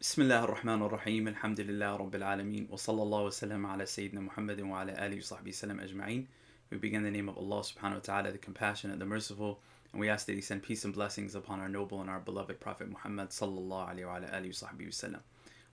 بسم الله الرحمن الرحيم الحمد لله رب العالمين وصلى الله وسلم على سيدنا محمد وعلى آله وصحبه وسلم أجمعين. We begin in the name of Allah subhanahu wa ta'ala, the compassionate, the merciful, and we ask that He send peace and blessings upon our noble and our beloved Prophet Muhammad sallallahu alayhi wa alihi wa sahbihi wasallam.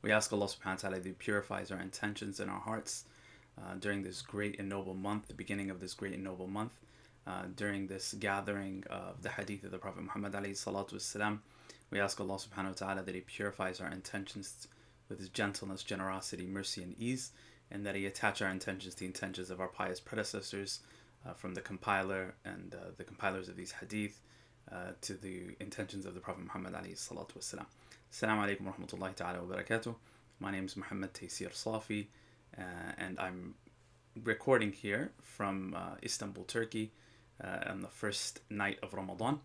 We ask Allah subhanahu wa ta'ala that He purifies our intentions and our hearts during this great and noble month, the beginning of this great and noble month, during this gathering of the Hadith of the Prophet Muhammad alayhi salatu wasalam. We ask Allah subhanahu wa ta'ala that He purifies our intentions with His gentleness, generosity, mercy, and ease, and that He attach our intentions to the intentions of our pious predecessors, from the compiler and the compilers of these hadith to the intentions of the Prophet Muhammad alayhi salatu wasalam. Assalamu alaikum wa rahmatullahi ta'ala wa barakatuh. My name is Muhammad Taysir Safi, and I'm recording here from Istanbul, Turkey, on the first night of Ramadan.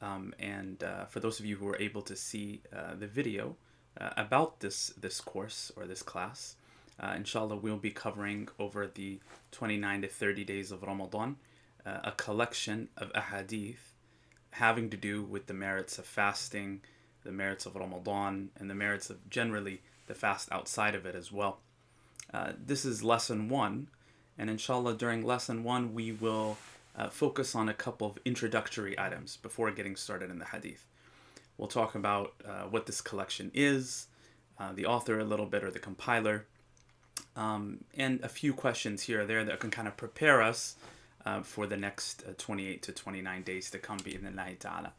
And for those of you who were able to see the video about this course or this class, inshallah we'll be covering over the 29 to 30 days of Ramadan a collection of ahadith having to do with the merits of fasting, the merits of Ramadan, and the merits of generally the fast outside of it as well. This is lesson 1, and inshallah during lesson 1 we will focus on a couple of introductory items before getting started in the hadith. We'll talk about what this collection is, the author a little bit, or the compiler, and a few questions here or there that can kind of prepare us for the next 28 to 29 days to come, bi'idhnillahi ta'ala.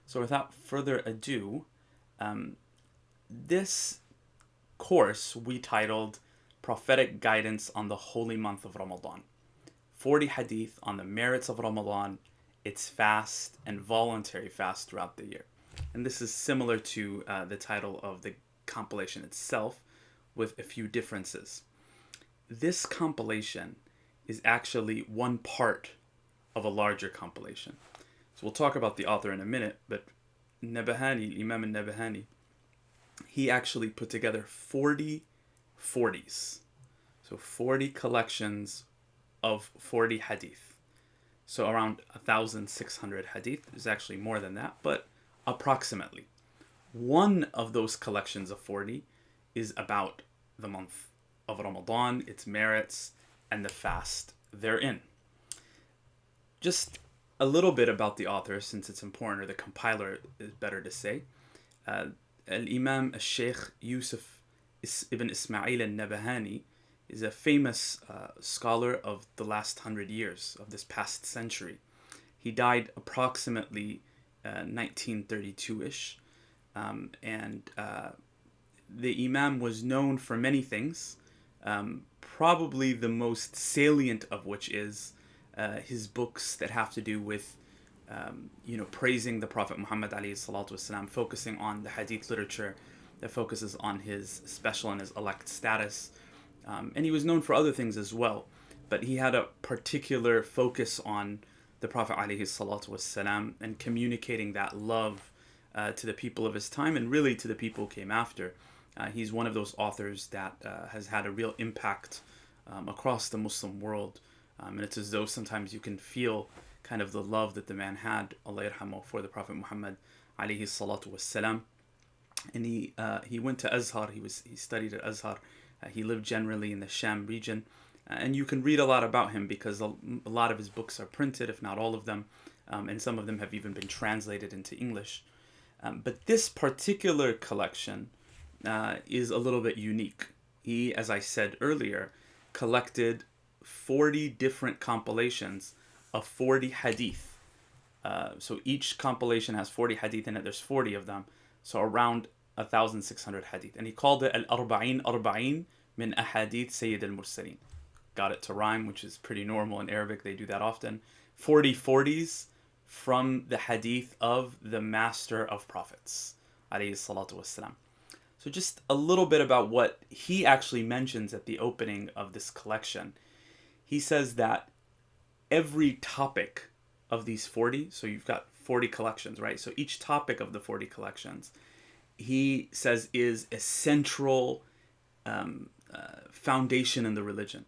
So without further ado, this course we titled Prophetic Guidance on the Holy Month of Ramadan. 40 hadith on the merits of Ramadan, its fast and voluntary fast throughout the year. And this is similar to the title of the compilation itself, with a few differences. This compilation is actually one part of a larger compilation. So we'll talk about the author in a minute, but Nabahani, Imam al-Nabahani, he actually put together 40 40s. So 40 collections of 40 hadith. So around 1,600 hadith. There's actually more than that, but approximately. One of those collections of 40 is about the month of Ramadan, its merits, and the fast therein. Just a little bit about the author, since it's important, or the compiler is better to say. Al-Imam al-Sheikh Yusuf ibn Ismail al-Nabahani is a famous scholar of the last 100 years, of this past century. He died approximately 1932-ish, and the Imam was known for many things, probably the most salient of which is his books that have to do with praising the Prophet Muhammad alayhi salatu wasalam, focusing on the hadith literature that focuses on his special and his elect status. And he was known for other things as well, but he had a particular focus on the Prophet alayhi salatu wasalam and communicating that love to the people of his time and really to the people who came after. He's one of those authors that has had a real impact across the Muslim world, and it's as though sometimes you can feel kind of the love that the man had, Allah yarhamu, for the Prophet Muhammad alayhi salatu wasalam. And he went to Azhar. He studied at Azhar. He lived generally in the Sham region, and you can read a lot about him because a lot of his books are printed, if not all of them, and some of them have even been translated into English. But this particular collection is a little bit unique. He, as I said earlier, collected 40 different compilations of 40 hadith. So each compilation has 40 hadith in it. There's 40 of them. So around 1,600 hadith. And he called it Al-Arba'in Arba'in min Ahadith Sayyid al-Mursaleen. Got it to rhyme, which is pretty normal in Arabic. They do that often. 40 40s from the hadith of the Master of Prophets, alayhi salatu wassalam. So just a little bit about what he actually mentions at the opening of this collection. He says that every topic of these 40, so you've got 40 collections, right? So each topic of the 40 collections, he says, is a central foundation in the religion,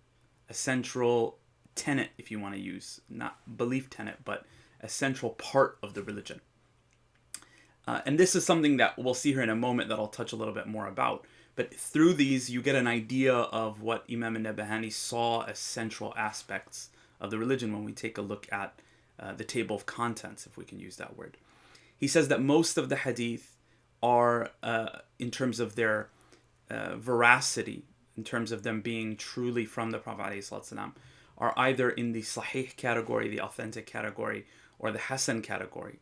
a central tenet, if you want to use, not belief tenet, but a central part of the religion. And this is something that we'll see here in a moment that I'll touch a little bit more about. But through these, you get an idea of what Imam al-Nabahani saw as central aspects of the religion when we take a look at the table of contents, if we can use that word. He says that most of the hadith are, in terms of their veracity, in terms of them being truly from the Prophet ﷺ, are either in the sahih category, the authentic category, or the hasan category.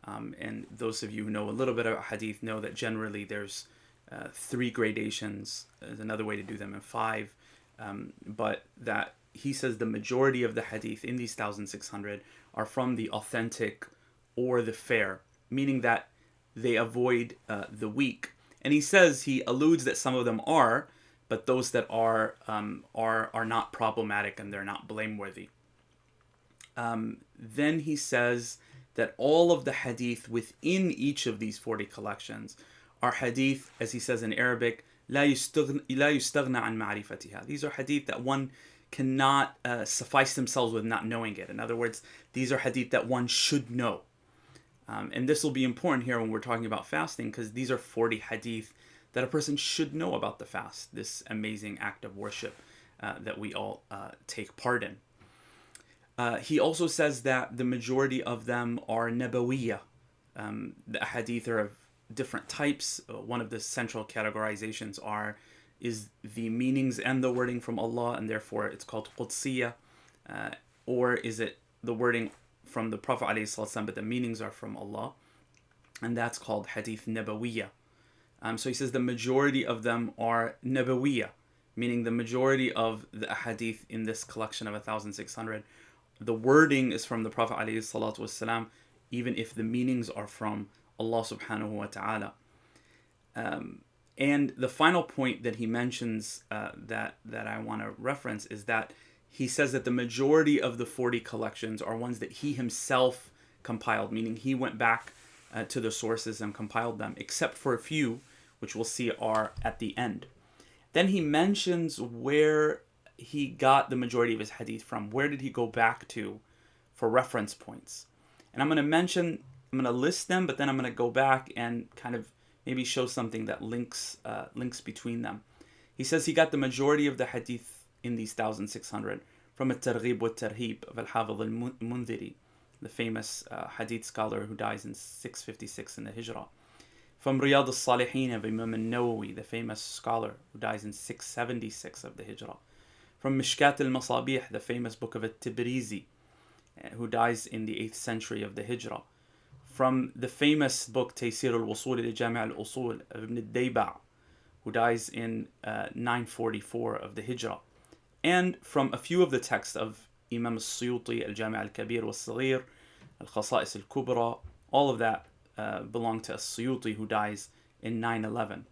And those of you who know a little bit about hadith know that generally there's 3 gradations. There's another way to do them in 5. But that he says the majority of the hadith in these 1,600 are from the authentic or the fair, meaning that they avoid the weak. And he says, he alludes that some of them are, but those that are not problematic and they're not blameworthy. Then he says that all of the hadith within each of these 40 collections are hadith, as he says in Arabic, لا يستغنى عن معرفتها. These are hadith that one cannot suffice themselves with not knowing it. In other words, these are hadith that one should know. And this will be important here when we're talking about fasting, because these are 40 hadith that a person should know about the fast, this amazing act of worship that we all take part in. He also says that the majority of them are nabawiyya. The hadith are of different types. One of the central categorizations is the meanings and the wording from Allah, and therefore it's called Qudsiyya. Or is it the wording from the Prophet ﷺ, but the meanings are from Allah, and that's called hadith nabawiyya. So he says the majority of them are nabawiyya, meaning the majority of the hadith in this collection of 1,600, the wording is from the Prophet ﷺ, even if the meanings are from Allah subhanahu wa ta'ala. And the final point that he mentions that I want to reference is that he says that the majority of the 40 collections are ones that he himself compiled, meaning he went back to the sources and compiled them, except for a few, which we'll see are at the end. Then he mentions where he got the majority of his hadith from. Where did he go back to for reference points? And I'm going to list them, but then I'm going to go back and kind of maybe show something that links between them. He says he got the majority of the hadith in these 1,600 from At-Targhib wa-Tarhib of Al-Hafidh al-Mundhiri, the famous hadith scholar who dies in 656 in the Hijrah. From Riyadh al-Salihin of Imam al-Nawawi, the famous scholar who dies in 676 of the Hijrah. From Mishkat al-Masabih, the famous book of At-Tibrizi, who dies in the 8th century of the Hijrah. From the famous book Taysir al-Wusul ila Jami' al-Usul of Ibn al-Dayba', who dies in 944 of the Hijrah. And from a few of the texts of Imam al-Suyuti, al-Jami' al-Kabir wal-Saghir, al-Khasa'is al-Kubra, all of that belong to al-Suyuti, who dies in 911.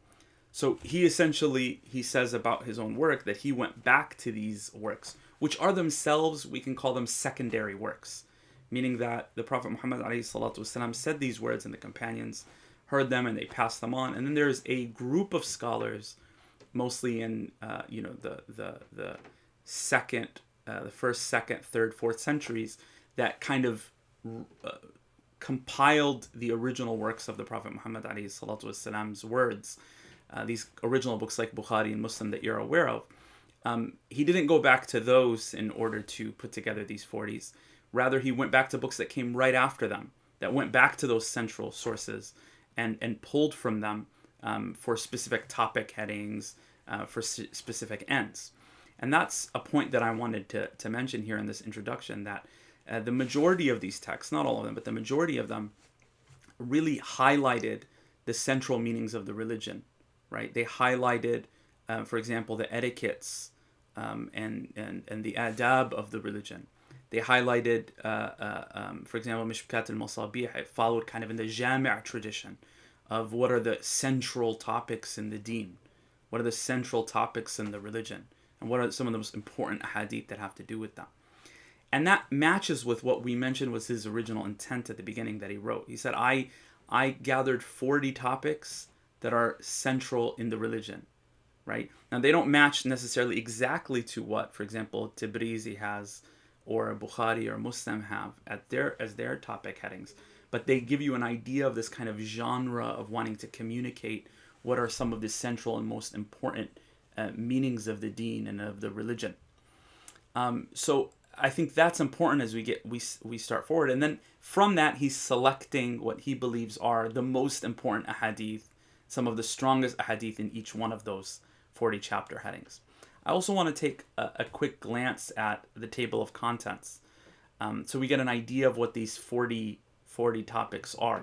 So he says about his own work that he went back to these works, which are themselves, we can call them secondary works, meaning that the Prophet Muhammad ﷺ said these words and the companions heard them and they passed them on. And then there's a group of scholars, mostly in the first, second, third, fourth centuries, that kind of compiled the original works of the Prophet Muhammad ﷺ's words. These original books like Bukhari and Muslim that you're aware of. He didn't go back to those in order to put together these 40s. Rather, he went back to books that came right after them, that went back to those central sources and pulled from them for specific topic headings, for specific ends. And that's a point that I wanted to mention here in this introduction, that the majority of these texts, not all of them, but the majority of them really highlighted the central meanings of the religion, right? They highlighted, for example, the etiquettes and the adab of the religion. They highlighted, for example, Mishkat al-Masabih. It followed kind of in the Jami' tradition of what are the central topics in the deen, what are the central topics in the religion, and what are some of the most important hadith that have to do with them. And that matches with what we mentioned was his original intent at the beginning that he wrote. He said, I gathered 40 topics that are central in the religion, right? Now, they don't match necessarily exactly to what, for example, Tibrizi has or Bukhari or Muslim have as their topic headings. but they give you an idea of this kind of genre of wanting to communicate what are some of the central and most important meanings of the deen and of the religion. So I think that's important as we start forward, and then from that he's selecting what he believes are the most important ahadith, some of the strongest ahadith in each one of those 40 chapter headings. I also want to take a quick glance at the table of contents, so we get an idea of what these 40 topics are.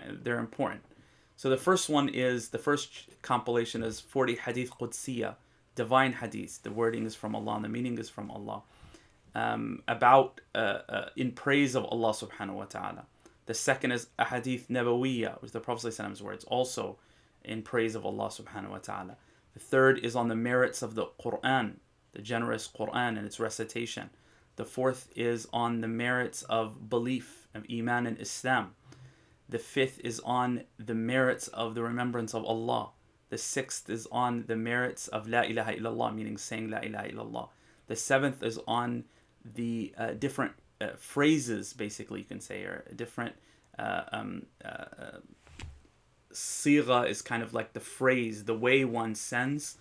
They're important. So the first compilation is 40 hadith Qudsiyya, divine hadith. The wording is from Allah and the meaning is from Allah. About in praise of Allah subhanahu wa ta'ala. The second is ahadith Nabawiyya, which is the Prophet ﷺ's words, also in praise of Allah subhanahu wa ta'ala. The third is on the merits of the Quran, the generous Quran and its recitation. The fourth is on the merits of belief, of Iman and Islam. The fifth is on the merits of the remembrance of Allah. The sixth is on the merits of La ilaha illallah, meaning saying La ilaha illallah. The seventh is on the different phrases, basically you can say, or different sigha is kind of like the phrase, the way one sends,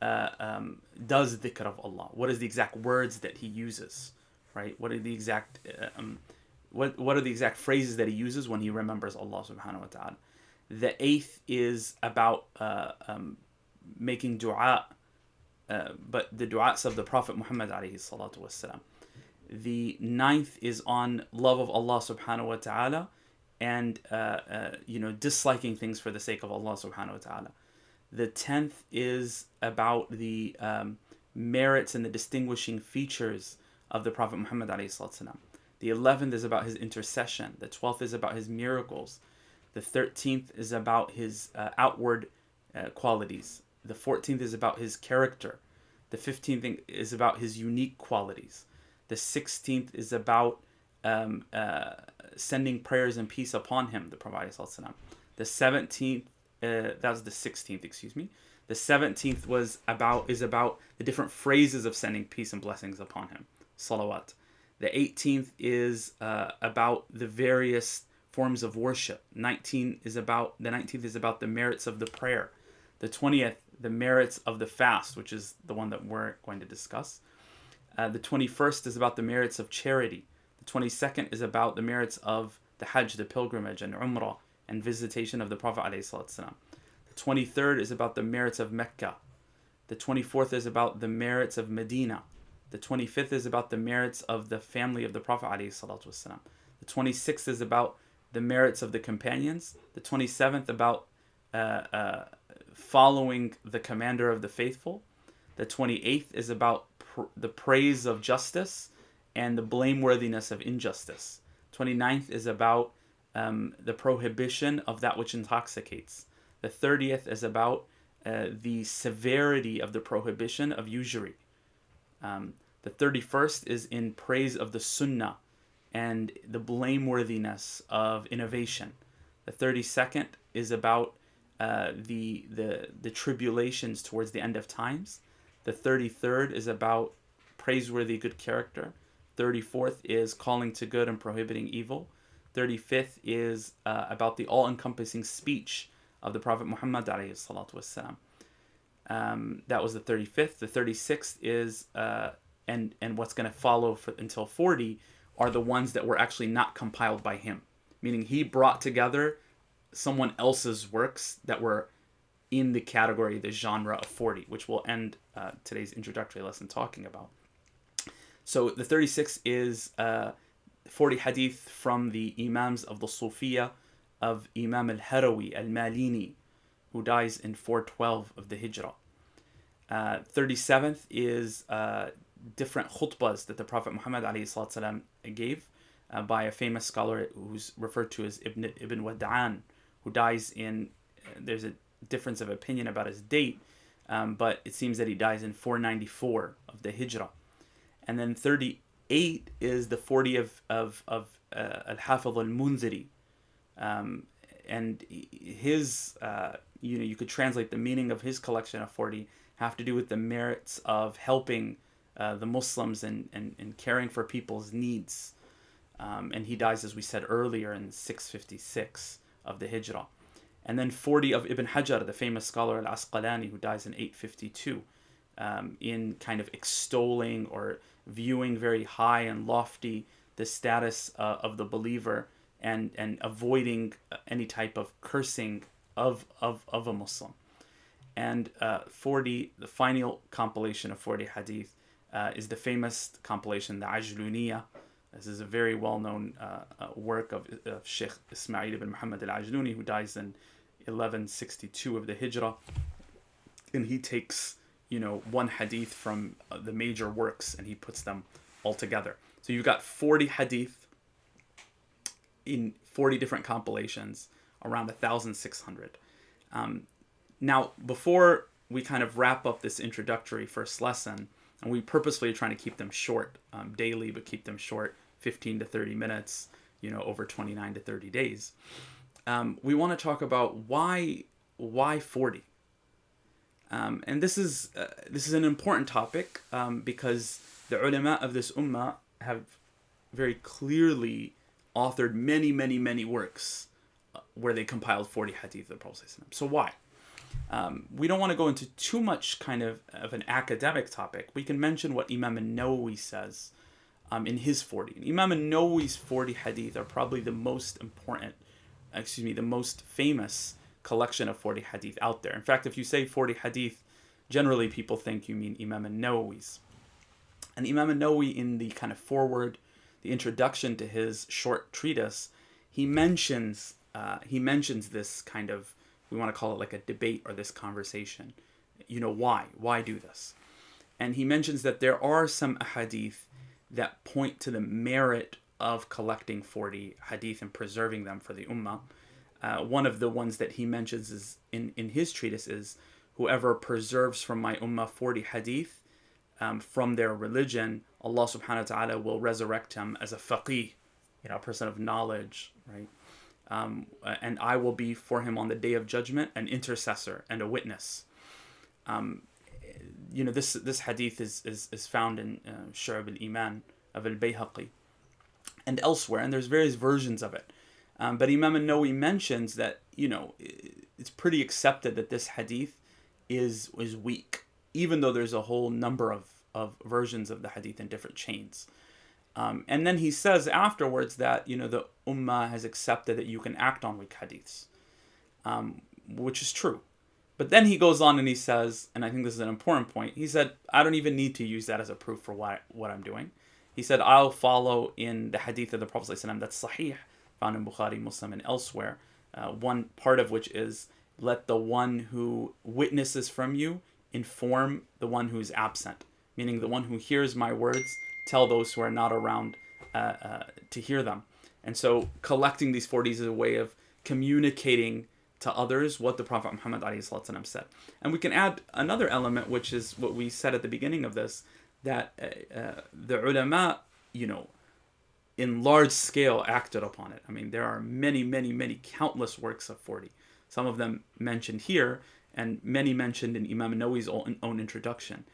does dhikr of Allah. What is the exact words that he uses, right? What are the exact what are the exact phrases that he uses when he remembers Allah subhanahu wa ta'ala? The eighth is about making dua, but the du'as of the Prophet Muhammad alayhi salatu wassalam. The ninth is on love of Allah subhanahu wa ta'ala and disliking things for the sake of Allah subhanahu wa ta'ala. The 10th is about the merits and the distinguishing features of the Prophet Muhammad alayhi salatu wassalam. The 11th is about his intercession. The 12th is about his miracles. The 13th is about his outward qualities. The 14th is about his character. The 15th is about his unique qualities. The 16th is about sending prayers and peace upon him, the Prophet ﷺ. The 17th, that was the 16th, excuse me. The 17th is about the different phrases of sending peace and blessings upon him, salawat. The 18th is about the various forms of worship. The 19th is about the merits of the prayer. The 20th, the merits of the fast, which is the one that we're going to discuss. The 21st is about the merits of charity. The 22nd is about the merits of the Hajj, the pilgrimage, and Umrah, and visitation of the Prophet ﷺ. The 23rd is about the merits of Mecca. The 24th is about the merits of Medina. The 25th is about the merits of the family of the Prophet ﷺ. The 26th is about the merits of the companions. The 27th about following the commander of the faithful. The 28th is about the praise of justice and the blameworthiness of injustice. 29th is about the prohibition of that which intoxicates. The 30th is about the severity of the prohibition of usury. The 31st is in praise of the sunnah and the blameworthiness of innovation. The 32nd is about the tribulations towards the end of times. The 33rd is about praiseworthy good character. 34th is calling to good and prohibiting evil. 35th is about the all-encompassing speech of the Prophet Muhammad alayhi salatu wassalam. That was the 35th. The 36th is and what's going to follow until 40 are the ones that were actually not compiled by him, meaning he brought together someone else's works that were in the category, the genre of 40, which we'll end today's introductory lesson talking about. So the 36th is 40 hadith from the Imams of the Sufiya of Imam al-Harawi al-Malini, who dies in 412 of the Hijrah. 37th is different khutbahs that the Prophet Muhammad ﷺ gave by a famous scholar who's referred to as Ibn Wad'an, who dies in, there's a difference of opinion about his date, but it seems that he dies in 494 of the Hijrah. And then 38 is the 40 of Al-Hafidh al-Munziri. And his, you could translate the meaning of his collection of 40 have to do with the merits of helping the Muslims and caring for people's needs. And he dies, as we said earlier, in 656 of the Hijrah. And then 40 of Ibn Hajar, the famous scholar Al-Asqalani, who dies in 852, in kind of extolling or viewing very high and lofty the status of the believer, and avoiding any type of cursing of a Muslim. And 40, the final compilation of 40 hadith, is the famous compilation, the Ajluniya. This is a very well-known work of Sheikh Ismail ibn Muhammad al-Ajluni, who dies in 1162 of the Hijrah. And he takes, one hadith from the major works and he puts them all together. So you've got 40 hadith in 40 different compilations, around 1,600. Now, before we kind of wrap up this introductory first lesson, and we purposefully are trying to keep them short daily, but keep them short, 15 to 30 minutes, over 29 to 30 days. We want to talk about why 40. And this is an important topic because the ulama of this ummah have very clearly authored many, many, many works where they compiled 40 hadith of the Prophet. So why? We don't want to go into too much kind of an academic topic. We can mention what Imam al-Nawawi says in his 40. And Imam al-Nawawi's 40 hadith are probably the most famous collection of 40 hadith out there. In fact, if you say 40 hadith, generally people think you mean Imam al-Nawawi's. And Imam al-Nawawi, in the kind of foreword, the introduction to his short treatise, he mentions this kind of, we want to call it like a debate or this conversation. Why do this? And he mentions that there are some hadith that point to the merit of collecting 40 hadith and preserving them for the ummah. One of the ones that he mentions is in his treatise is, whoever preserves from my ummah 40 hadith from their religion, Allah subhanahu wa ta'ala will resurrect him as a faqih, a person of knowledge, right? And I will be for him on the day of judgment an intercessor and a witness. This hadith is found in Shu'ab al-Iman of al-Bayhaqi and elsewhere, and there's various versions of it. But Imam al-Nawawi mentions that, it's pretty accepted that this hadith is weak, even though there's a whole number of versions of the hadith in different chains. And then he says afterwards that, the ummah has accepted that you can act on weak hadiths, which is true. But then he goes on and he says, and I think this is an important point, he said, I don't even need to use that as a proof for what I'm doing. He said, I'll follow in the hadith of the Prophet ﷺ that's sahih, found in Bukhari, Muslim, and elsewhere, one part of which is, let the one who witnesses from you inform the one who is absent, meaning the one who hears my words, tell those who are not around to hear them. And so collecting these 40s is a way of communicating to others what the Prophet Muhammad ﷺ said. And we can add another element, which is what we said at the beginning of this, that the ulama, in large scale acted upon it. I mean, there are many, many, many countless works of 40. Some of them mentioned here, and many mentioned in Imam Nawawi's own introduction.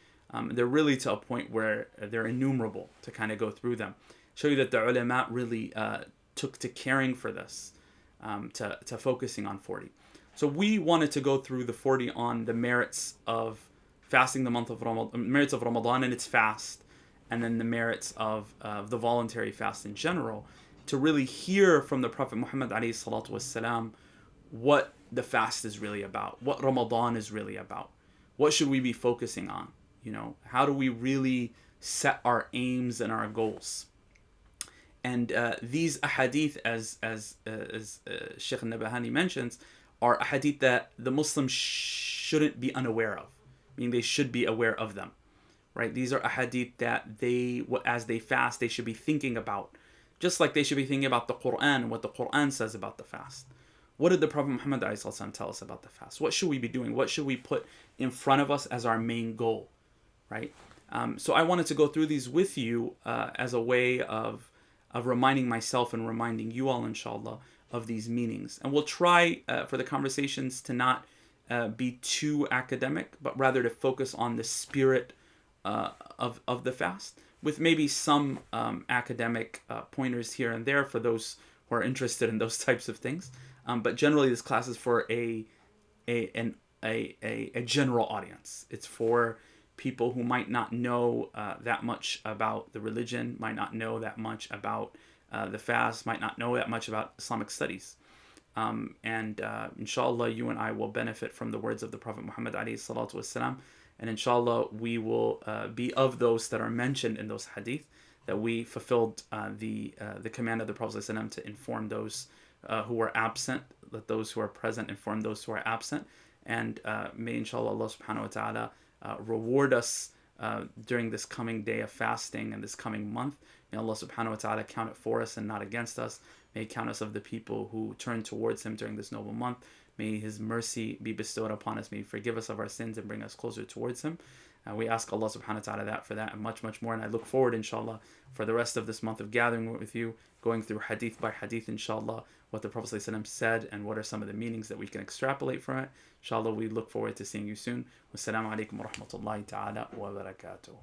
They're really to a point where they're innumerable to kind of go through them. Show you that the ulama really took to caring for this, to focusing on 40. So we wanted to go through the 40 on the merits of fasting the month of Ramadan, merits of Ramadan and its fast, and then the merits of the voluntary fast in general, to really hear from the Prophet Muhammad ﷺ what the fast is really about, what Ramadan is really about, what should we be focusing on, how do we really set our aims and our goals. And these ahadith, as Sheikh al-Nabahani mentions, are ahadith that the Muslims shouldn't be unaware of, meaning they should be aware of them. Right? These are ahadith that as they fast, they should be thinking about, just like they should be thinking about the Quran and what the Quran says about the fast. What did the Prophet Muhammad ﷺ tell us about the fast? What should we be doing? What should we put in front of us as our main goal? Right? So I wanted to go through these with you as a way of reminding myself and reminding you all, inshallah, of these meanings. And we'll try for the conversations to not be too academic, but rather to focus on the spirit of the fast, with maybe some academic pointers here and there for those who are interested in those types of things. But generally, this class is for a general audience. It's for people who might not know that much about the religion, might not know that much about the fast, might not know that much about Islamic studies. And inshallah, you and I will benefit from the words of the Prophet Muhammad alayhi salatu wasalam. And inshallah, we will be of those that are mentioned in those hadith, that we fulfilled the command of the Prophet ﷺ to inform those who are absent, let those who are present inform those who are absent. And may inshallah Allah subhanahu wa ta'ala reward us during this coming day of fasting and this coming month. May Allah subhanahu wa ta'ala count it for us and not against us. May He count us of the people who turn towards Him during this noble month. May His mercy be bestowed upon us. May He forgive us of our sins and bring us closer towards Him. We ask Allah subhanahu wa ta'ala that for that and much, much more. And I look forward, inshallah, for the rest of this month of gathering with you, going through hadith by hadith, inshallah, what the Prophet ﷺ said and what are some of the meanings that we can extrapolate from it. Inshallah, we look forward to seeing you soon. Wassalamu alaikum wa rahmatullahi ta'ala wa barakatuh.